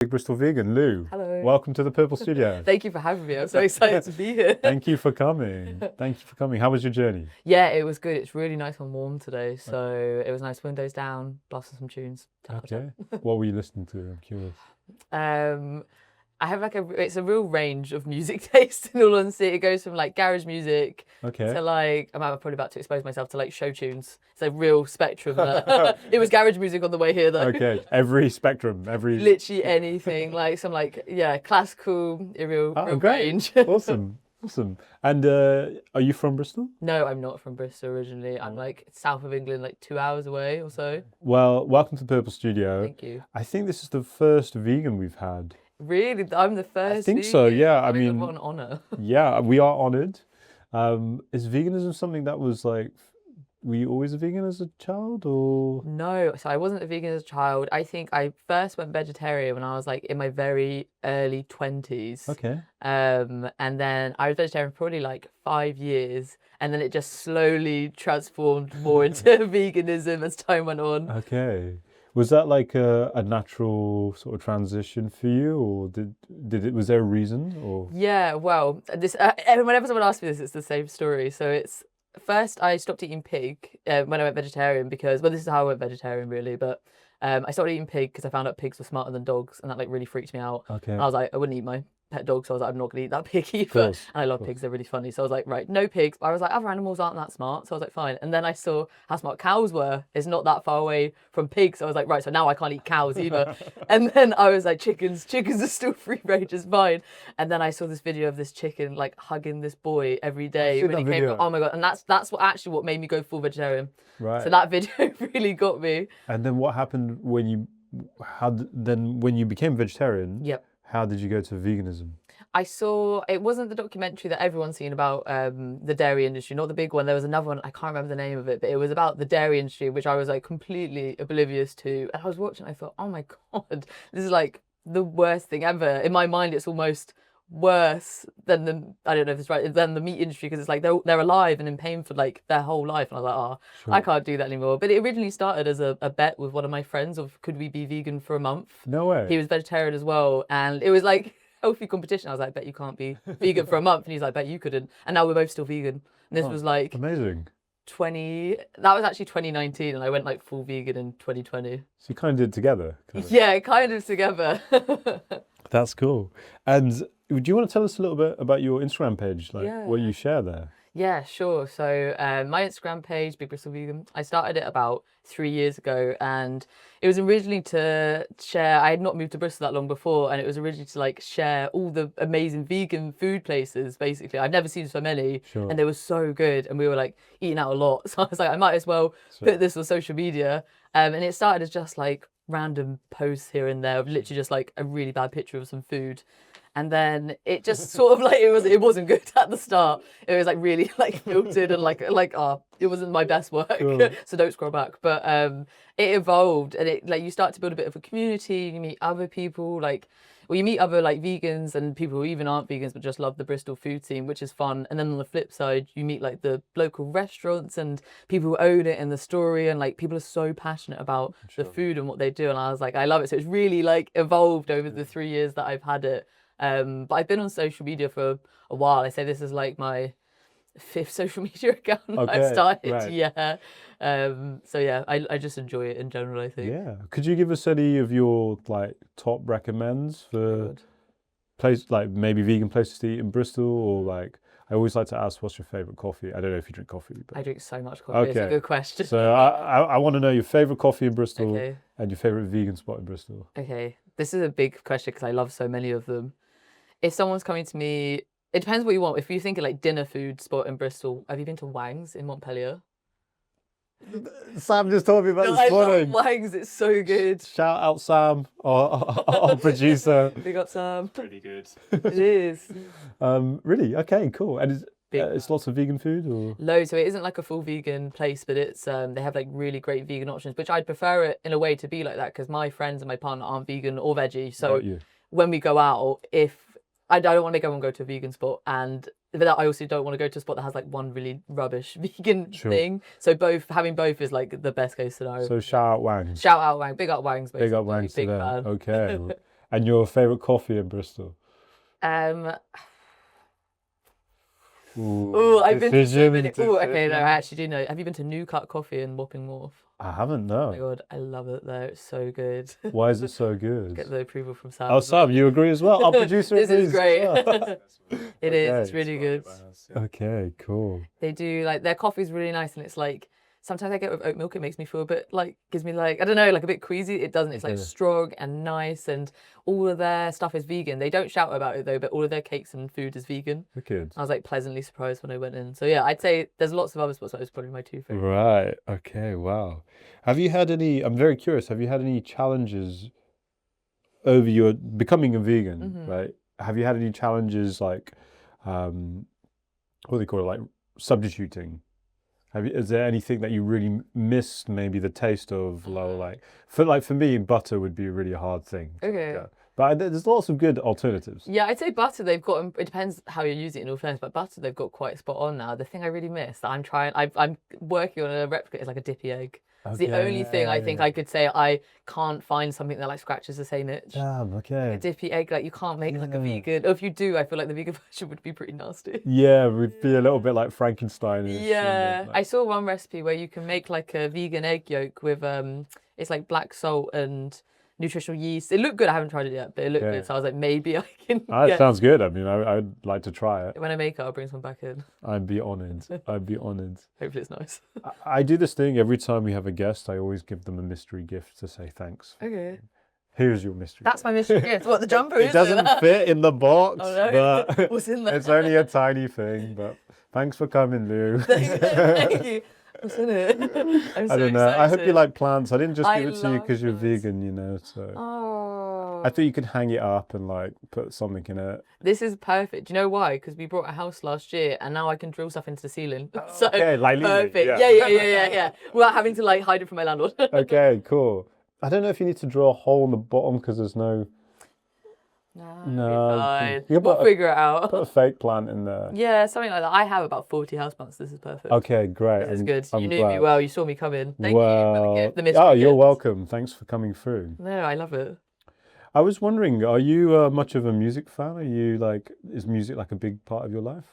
Big Bristol Vegan, Lou. Hello. Welcome to the Purple Studio. Thank you for having me. I'm so excited to be here. Thank you for coming. Thank you for coming. How was your journey? Yeah, it was good. It's really nice and warm today. So it was nice, windows down, blasting some tunes. Okay. What were you listening to? I'm curious. I have it's a real range of music taste, in all honesty. It goes from like garage music to like, I'm probably about to expose myself to like show tunes. It's a real spectrum. It was garage music on the way here though. Okay, every spectrum, Literally anything, like some like, yeah, classical, real range. Awesome. Awesome. And are you from Bristol? No, I'm not from Bristol originally. I'm like south of England, like 2 hours away or so. Well, welcome to the Purple Studio. Thank you. I think this is the first vegan we've had. Really? I'm the first I think vegan? so, yeah. I mean, mean, what an honour. Yeah, we are honoured. Is veganism something that was like, were you always a vegan as a child or? No, so I wasn't a vegan as a child. I think I first went vegetarian when I was like in my very early 20s. Okay. And then I was vegetarian for probably like 5 years. And then it just slowly transformed more into veganism as time went on. Okay. Was that like a natural sort of transition for you, or was there a reason, or? Yeah, well, this whenever someone asks me this, it's the same story. So it's first I stopped eating pig when I went vegetarian because, well, this is how I went vegetarian really, but I started eating pig because I found out pigs were smarter than dogs, and that like really freaked me out. Okay. And I was like, I wouldn't eat my pet dog, so I was like, I'm not gonna eat that pig either. And I love pigs; they're really funny. So I was like, right, no pigs. But I was like, other animals aren't that smart, so I was like, fine. And then I saw how smart cows were. It's not that far away from pigs, so I was like, right, so now I can't eat cows either. And then I was like, chickens are still free range, it's fine. And then I saw this video of this chicken like hugging this boy every day when he came. Oh my god! And that's what made me go full vegetarian. Right. So that video really got me. And then what happened when you became vegetarian? Yep. How did you go to veganism? I saw, it wasn't the documentary that everyone's seen about the dairy industry, not the big one. There was another one, I can't remember the name of it, but it was about the dairy industry, which I was like completely oblivious to. And I was watching, I thought, oh my God, this is like the worst thing ever. In my mind, it's almost worse than I don't know if it's right, than the meat industry, because it's like they're alive and in pain for like their whole life. And I was like, oh, sure. I can't do that anymore. But it originally started as a bet with one of my friends of could we be vegan for a month? No way. He was vegetarian as well. And it was like healthy competition. I was like, bet you can't be vegan for a month. And he's like, bet you couldn't. And now we're both still vegan. And this was like amazing. That was actually 2019, and I went like full vegan in 2020. So you kind of did it together? Yeah, kind of together. That's cool. And do you want to tell us a little bit about your Instagram page, like what you share there? Yeah, sure. So my Instagram page, Big Bristol Vegan, I started it about 3 years ago, and it was originally to share, I had not moved to Bristol that long before, and it was originally to like share all the amazing vegan food places, basically. I've never seen so many, and they were so good, and we were like eating out a lot. So I was like, I might as well put this on social media. And it started as just like random posts here and there of literally just like a really bad picture of some food. And then it just sort of like, it wasn't good at the start. It was like really like filtered and it wasn't my best work. Cool. So don't scroll back. But it evolved, and it like you start to build a bit of a community. You meet other people, you meet other like vegans and people who even aren't vegans but just love the Bristol food scene, which is fun. And then on the flip side, you meet like the local restaurants and people who own it and the story, and like people are so passionate about the food and what they do. And I was like, I love it. So it's really like evolved over the 3 years that I've had it. But I've been on social media for a while. I say this is like my 5th social media account I've started. Right. Yeah. So yeah, I just enjoy it in general, I think. Yeah. Could you give us any of your like top recommends for maybe vegan places to eat in Bristol, or like, I always like to ask, what's your favorite coffee? I don't know if you drink coffee. But... I drink so much coffee. It's a good question. So I want to know your favorite coffee in Bristol and your favorite vegan spot in Bristol. Okay. This is a big question because I love so many of them. If someone's coming to me, it depends what you want. If you think of like dinner food spot in Bristol, have you been to Wang's in Montpellier? Sam just told me about this morning. I love Wang's, it's so good. Shout out Sam, our producer. Big up Sam. Pretty good. It is. Really? Okay, cool. And it's lots of vegan food, or? Loads. So it isn't like a full vegan place, but it's they have like really great vegan options, which I'd prefer it in a way to be like that, because my friends and my partner aren't vegan or veggie. So when we go out, if I don't want to make everyone go to a vegan spot, but I also don't want to go to a spot that has like one really rubbish vegan thing. So having both is like the best case scenario. So shout out Wang's. Shout out Wang. Big up Wang's. Basically. Big up Wang's. Big fan. Okay. And your favorite coffee in Bristol? Oh, I've been to so many. Oh, okay, no, decision. I actually do know. Have you been to New Cut Coffee in Wapping Wharf? I haven't, Oh my no. God, I love it there. It's so good. Why is it so Get good? the approval from Sam Oh, as well. Sam, you agree as well? Our producer This agrees is great. as well. It is. It's really good. Okay, cool. They do like their coffee's really nice, and it's like sometimes I get it with oat milk. It makes me feel a bit like gives me like I don't know, like a bit queasy. It doesn't. It's like strong and nice, and all of their stuff is vegan. They don't shout about it though, but all of their cakes and food is vegan. Wicked. I was like pleasantly surprised when I went in. So yeah, I'd say there's lots of other spots. That was probably my two favorite. Right. Okay. Wow. Have you had any? I'm very curious. Have you had any challenges over your becoming a vegan? Right. Have you had any challenges like, what do they call it? Like substituting. Is there anything that you really missed? Maybe the taste of, like for me, butter would be a really hard thing. Okay. But there's lots of good alternatives. Yeah, I'd say butter. They've got. It depends how you use it in all fairness, but butter they've got quite spot on now. The thing I really miss that I'm trying. I'm working on a replica is like a dippy egg. It's the only thing I think I could say I can't find something that like scratches the same itch. Damn, okay. A dippy egg, like you can't make like a vegan. Or if you do, I feel like the vegan version would be pretty nasty. Yeah, it would be a little bit like Frankenstein. Yeah, I saw one recipe where you can make like a vegan egg yolk with it's like black salt and nutritional yeast. It looked good. I haven't tried it yet, but it looked good. So I was like, maybe I can. That sounds good. I mean, I'd like to try it. When I make it, I'll bring some back in. I'd be honoured. I'd be honoured. Hopefully it's nice. I do this thing every time we have a guest. I always give them a mystery gift to say thanks. Okay. Here's your mystery. That's my mystery gift. What, the jumper is? It doesn't fit in the box, Oh, no. but What's in there? it's only a tiny thing. But thanks for coming, Lou. Thank you. What's in it? I'm so I don't know. excited. I hope you like plants. I didn't just give it to you love because you're plants. vegan, you know. So Oh. I thought you could hang it up and like put something in it. This is perfect. Do you know why? Because we bought a house last year, and now I can drill stuff into the ceiling. So Okay, like perfect. legally, Yeah. Without having to like hide it from my landlord. Okay, cool. I don't know if you need to draw a hole in the bottom because there's no. No. Fine. You We'll figure it out. Put a fake plant in there. Yeah, something like that. I have about 40 houseplants. This is perfect. Okay, great. This is good. I'm You knew glad. me well. You saw me come in. Thank you for the gift. The mystery Oh, you're gift. welcome. Thanks for coming through. No, I love it. I was wondering, are you much of a music fan? Are you like, is music like a big part of your life?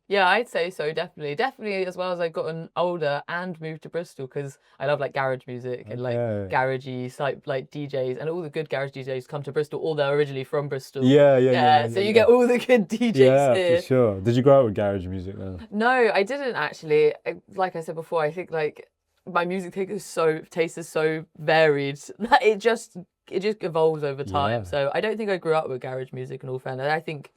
Yeah, I'd say so, definitely. Definitely as well as I've gotten older and moved to Bristol because I love like garage music and like garagey like DJs, and all the good garage DJs come to Bristol, all they're originally from Bristol. Yeah. So you get all the good DJs yeah, here. for sure. Did you grow up with garage music then? No, I didn't actually. Like I said before, I think like my music taste is so varied that it just evolves over time. Yeah. So I don't think I grew up with garage music in all fairness. I think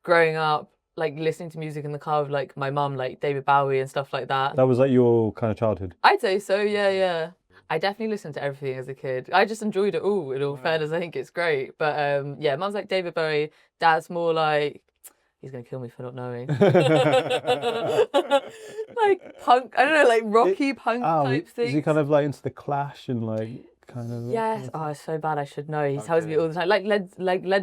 growing up, like listening to music in the car with like my mum, like David Bowie and stuff like that. That was like your kind of childhood? I'd say so, yeah. I definitely listened to everything as a kid. I just enjoyed it all, in all fairness. I think it's great. But yeah, mum's like David Bowie, dad's more like, he's going to kill me for not knowing. Like punk, I don't know, like rocky punk type thing. Is he kind of like into the Clash and like kind of? Yes. Oh, it's so bad. I should know. He tells me all the time, like Led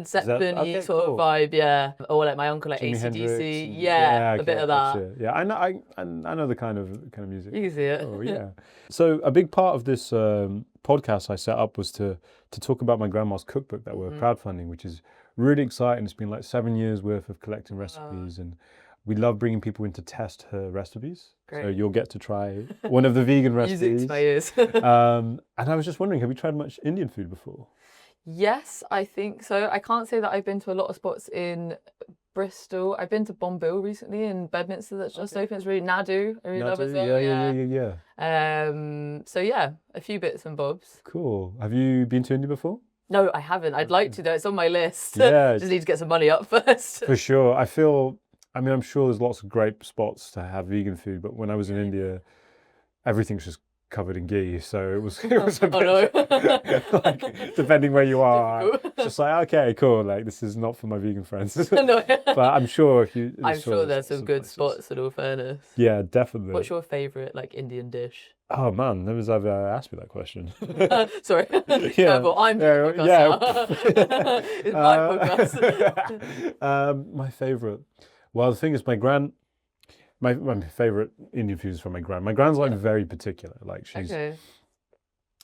Zeppelin sort of cool. vibe, yeah. Or like my uncle, like Jimi AC/DC, Hendrix yeah, a bit of that. Sure. Yeah, I know the kind of music. You can see it. Oh yeah. So a big part of this podcast I set up was to talk about my grandma's cookbook that we're crowdfunding, which is really exciting. It's been like 7 years worth of collecting recipes, and we love bringing people in to test her recipes. Great. So you'll get to try one of the vegan recipes. Music to my ears. And I was just wondering, have you tried much Indian food before? Yes, I think so. I can't say that I've been to a lot of spots in Bristol. I've been to Bombill recently in Bedminster that's just open. It's really Nadu. I really love as well. Yeah. So yeah, a few bits and bobs. Cool. Have you been to India before? No, I haven't. I'd like to though. It's on my list. Yeah. Just need to get some money up first. For sure. I'm sure there's lots of great spots to have vegan food, but when I was in India, everything's just covered in ghee, so it was a bit, like, depending where you are, it's just like, okay, cool, like this is not for my vegan friends. No. But I'm sure I'm sure there's some good spots in all fairness. Yeah, definitely. What's your favourite like Indian dish? Oh man, no one's ever asked me that question. Sorry. Yeah. Well, I'm doing podcast. It's my podcast. My favourite. Well, the thing is, my favourite Indian food is from my gran. My gran's like very particular. Like she's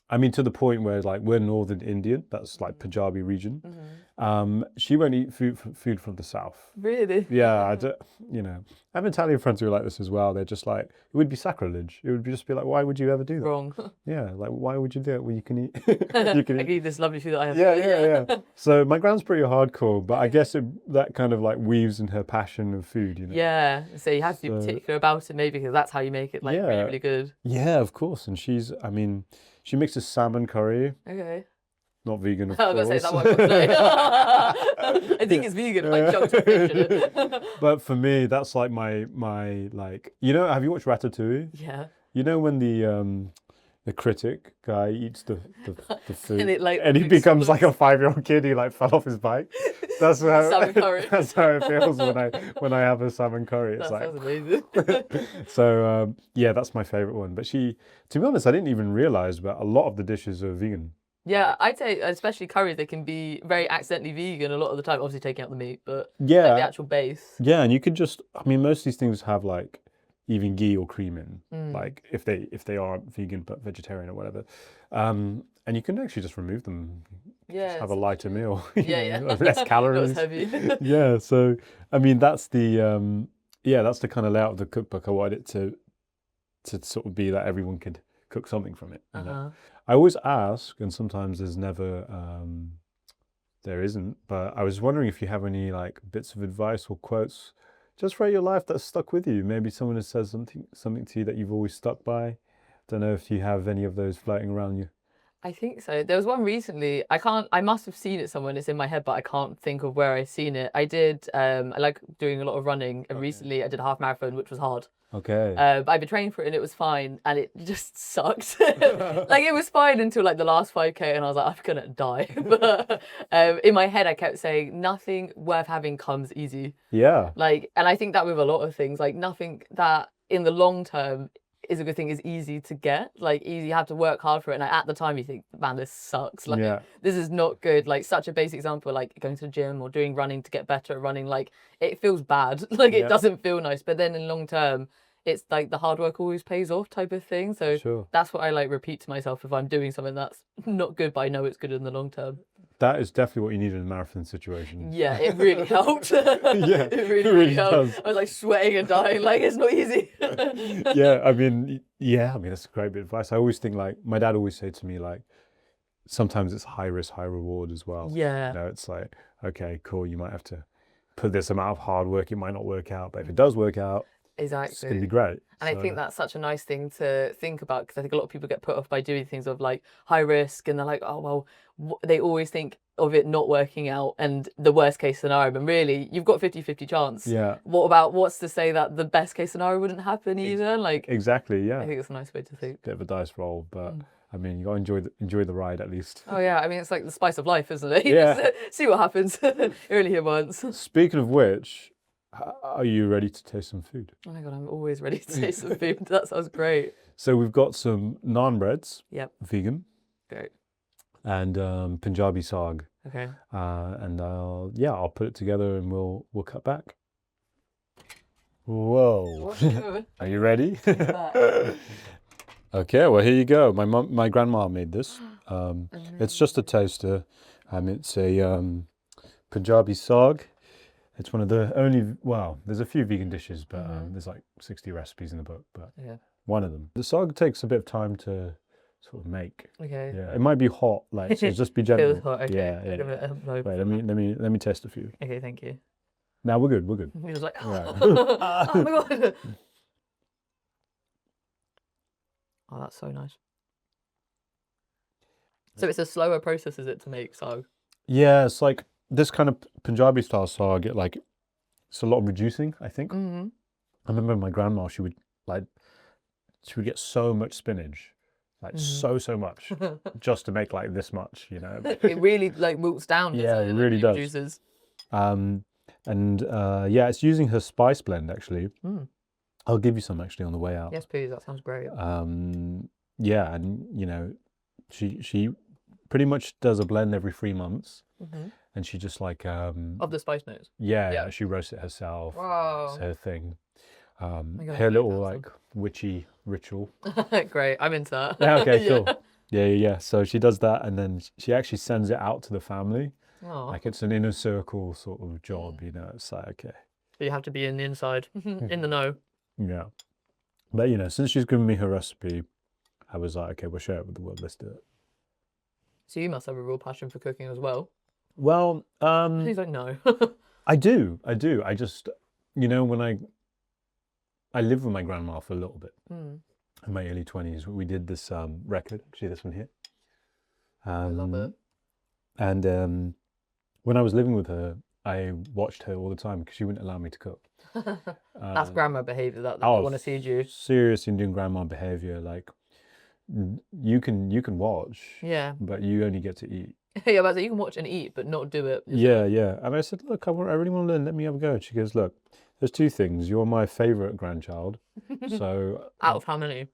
I mean, to the point where like we're Northern Indian, that's like Punjabi region. She won't eat food from the south. Really? Yeah, I have Italian friends who are like this as well. They're just like, it would be sacrilege. It would just be like, why would you ever do that? Wrong. Yeah, like why would you do it when you can eat? You can eat this lovely food that I have. Yeah. So my grand's pretty hardcore, but I guess that kind of like weaves in her passion of food, you know. Yeah, so you have to be particular about it, maybe, because that's how you make it like really, really good. Yeah, of course. And she mixes salmon curry. Okay. Not vegan, of I was course. gonna say that one. I think it's vegan, like chunked of fish in it. But for me, that's like my like, have you watched Ratatouille? Yeah. You know when the critic guy eats the food and he becomes like a 5-year-old kid, he like fell off his bike. That's how salmon curry. That's how it feels when I have a salmon curry. It's That like sounds amazing. So yeah, that's my favorite one. But to be honest, I didn't even realize, but a lot of the dishes are vegan. Yeah, I'd say especially curries, they can be very accidentally vegan a lot of the time, obviously taking out the meat, but yeah, like the actual base. Yeah, and you could just, most of these things have like even ghee or cream in, like if they aren't vegan but vegetarian or whatever, and you can actually just remove them. Yeah, just have a lighter meal. Yeah. Less calories. Not as heavy. Yeah, so that's the that's the kind of layout of the cookbook. I wanted it to sort of be that everyone could cook something from it. You know? I always ask, and sometimes there's never, there isn't, but I was wondering if you have any like bits of advice or quotes just for your life that's stuck with you. Maybe someone has said something to you that you've always stuck by. Don't know if you have any of those floating around you. I think so. There was one recently. I must have seen it somewhere. It's in my head, but I can't think of where I've seen it. I did. I like doing a lot of running, and recently I did a half marathon, which was hard. Okay. But I've been training for it, and it was fine, and it just sucked. Like it was fine until like the last 5K, and I was like, I'm gonna die. But in my head, I kept saying nothing worth having comes easy. Yeah. Like, and I think that with a lot of things, like nothing that in the long term is a good thing is easy to get. Like easy, you have to work hard for it. And like, at the time you think, man, this sucks. Like this is not good. Like such a basic example, like going to the gym or doing running to get better at running, like it feels bad. Like it doesn't feel nice. But then in long term, it's like the hard work always pays off type of thing. So that's what I like repeat to myself if I'm doing something that's not good, but I know it's good in the long term. That is definitely what you need in a marathon situation. Yeah, it really helped. Yeah, it really helped. does. I was like sweating and dying, like it's not easy. That's a great bit of advice. I always think like, my dad always said to me like, sometimes it's high risk, high reward as well. Yeah. It's like, okay, cool, you might have to put this amount of hard work, it might not work out, but if it does work out, exactly, it's going to be great. And I think that's such a nice thing to think about, because I think a lot of people get put off by doing things of like high risk, and they're like, oh, well, they always think of it not working out and the worst case scenario, but really you've got 50-50 chance. Yeah. What's to say that the best case scenario wouldn't happen either? Like exactly, yeah. I think it's a nice way to think. Bit of a dice roll, but I mean, you got to enjoy the ride at least. Oh yeah, I mean it's like the spice of life, isn't it? Yeah. See what happens. You're only here once. Speaking of which, are you ready to taste some food? Oh my god, I'm always ready to taste some food. That sounds great. So we've got some naan breads. Yep. Vegan. Great. And Punjabi saag. Okay. And I'll put it together and we'll cut back. Whoa. Are you ready? Okay, well here you go. My grandma made this. It's just a taster. It's a Punjabi saag. It's one of the only, there's a few vegan dishes, but there's like 60 recipes in the book, but one of them. The saag takes a bit of time to sort of make. Okay. Yeah, it might be hot, like, so just be gentle. Feels hot, okay. Yeah. Wait, let me test a few. Okay, thank you. Now we're good. He was like, Right. oh my god. Oh, that's so nice. So it's a slower process, is it, to make saag? Yeah, it's like this kind of Punjabi style saag, it's a lot of reducing, I think. I remember my grandma, she would get so much spinach, like so much, just to make like this much, you know. It really like wilts down. Yeah, it really does. Reduces. It's using her spice blend actually. I'll give you some actually on the way out. Yes, please. That sounds great. And you know, she pretty much does a blend every 3 months, and she just like of the spice notes. Yeah, she roasts it herself. Wow, it's her thing. God, her little like witchy ritual. Great, I'm into that. Yeah, okay, cool. Yeah. So she does that, and then she actually sends it out to the family. Oh, Like it's an inner circle sort of job, you know. It's like, okay, you have to be in the inside, in the know. yeah. But you know, since she's given me her recipe, I was like, okay, we'll share it with the world. Let's do it. So you must have a real passion for cooking as well. Well, He's like, no. I do. I just, you know, when I lived with my grandma for a little bit in my early 20s. We did this record, actually, this one here. I love it. And when I was living with her, I watched her all the time because she wouldn't allow me to cook. That's grandma behaviour that I Oh, want to see you. serious Indian grandma behavior. Like you can watch, Yeah. but you only get to eat. Yeah, but you can watch and eat, but not do it. Yeah. And I said, look, I really want to learn. Let me have a go. And she goes, look, there's two things. You're my favorite grandchild. So Out of how many?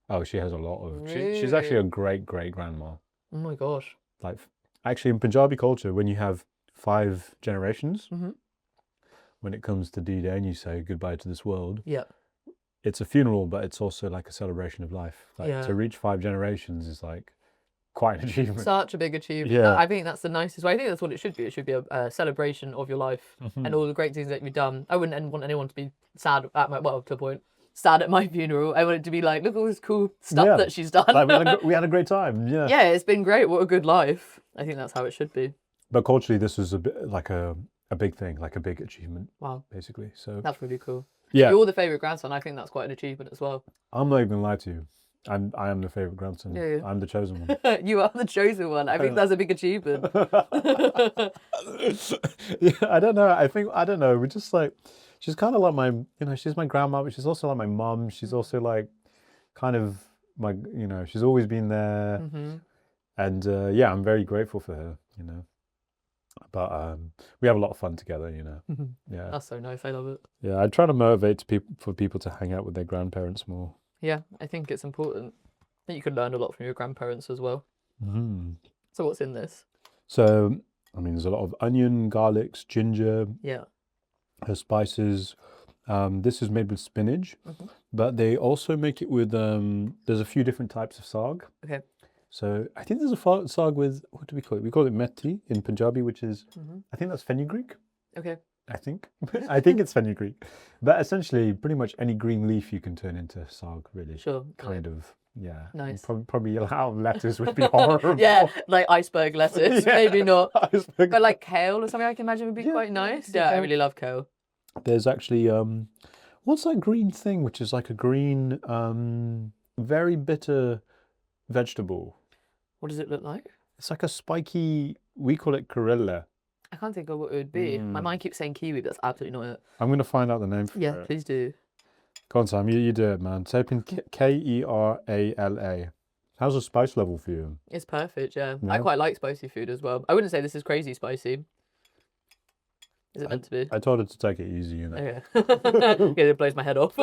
oh, she has a lot of. She's actually a great grandma. Oh my gosh. Like, actually, in Punjabi culture, when you have 5 generations, when it comes to D-Day and you say goodbye to this world, Yeah. it's a funeral, but it's also like a celebration of life. Like, Yeah. to reach 5 generations is like quite an achievement. Such a big achievement. Yeah. I think that's the nicest way. I think that's what it should be. It should be a celebration of your life and all the great things that you've done. I wouldn't want anyone to be sad at my, well, to a point, sad at my funeral. I want it to be like, look at all this cool stuff that she's done. Like, we had a great time. Yeah. Yeah, it's been great. What a good life. I think that's how it should be. But culturally, this was a bit like a big thing, like a big achievement. Wow. Basically. So that's really cool. Yeah. You're the favourite grandson. I think that's quite an achievement as well. I'm not even gonna lie to you. I am the favourite grandson. Yeah. I'm the chosen one. You are the chosen one. I think that's a big achievement. Yeah, I don't know. We're just like, she's kind of like my, you know, she's my grandma, but she's also like my mum. She's also like kind of my, you know, she's always been there. And yeah, I'm very grateful for her, you know. But we have a lot of fun together, you know. Yeah. That's so nice. I love it. Yeah, I try to motivate for people to hang out with their grandparents more. Yeah, I think it's important. I think you could learn a lot from your grandparents as well. So what's in this? So, I mean, there's a lot of onion, garlics, ginger. Yeah. Her spices. This is made with spinach, but they also make it with, there's a few different types of saag. Okay. So I think there's a saag with, what do we call it? We call it methi in Punjabi, which is, I think that's fenugreek. Okay. I think it's fenugreek. But essentially, pretty much any green leaf you can turn into saag, really. Sure. Kind of, yeah. Nice. Probably a lot of lettuce would be horrible. Yeah, like iceberg lettuce, Yeah, maybe not. iceberg. But like kale or something I can imagine would be quite nice. Yeah, I really love kale. There's actually, what's that green thing, which is like a green, very bitter vegetable? What does it look like? It's like a spiky, we call it Karela. I can't think of what it would be. My mind keeps saying kiwi, but that's absolutely not it. I'm going to find out the name for it. Yeah, please do. Go on, Sam, you do it, man. Type in Kerala. How's the spice level for you? It's perfect, yeah. I quite like spicy food as well. I wouldn't say this is crazy spicy. Is it meant to be? I told her to take it easy, you know. Okay. Yeah, it blows my head off.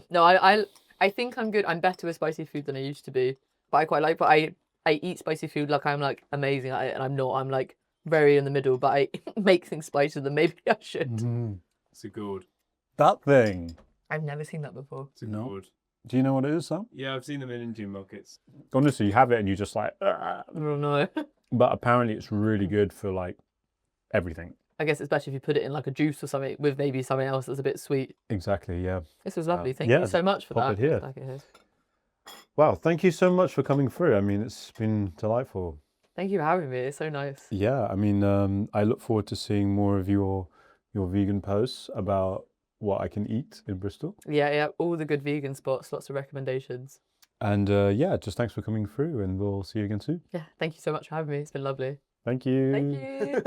No, I think I'm good. I'm better with spicy food than I used to be. But I quite like, but I eat spicy food like I'm like amazing at it, and I'm not. I'm like very in the middle, but I make things spicier than maybe I should. It's a gourd. That thing. I've never seen that before. It's a gourd. Do you know what it is, Sam? Yeah, I've seen them in Indian markets. Honestly, you have it and you just like, I don't know. But apparently it's really good for like everything. I guess especially if you put it in like a juice or something with maybe something else that's a bit sweet. Exactly, yeah. This was lovely. Thank yeah, you so much for pop that. it here. Back it here. Wow, thank you so much for coming through. I mean, it's been delightful. Thank you for having me. It's so nice. Yeah, I mean, I look forward to seeing more of your vegan posts about what I can eat in Bristol. Yeah, all the good vegan spots, lots of recommendations. And yeah, just thanks for coming through, and we'll see you again soon. Yeah, thank you so much for having me. It's been lovely. Thank you. Thank you.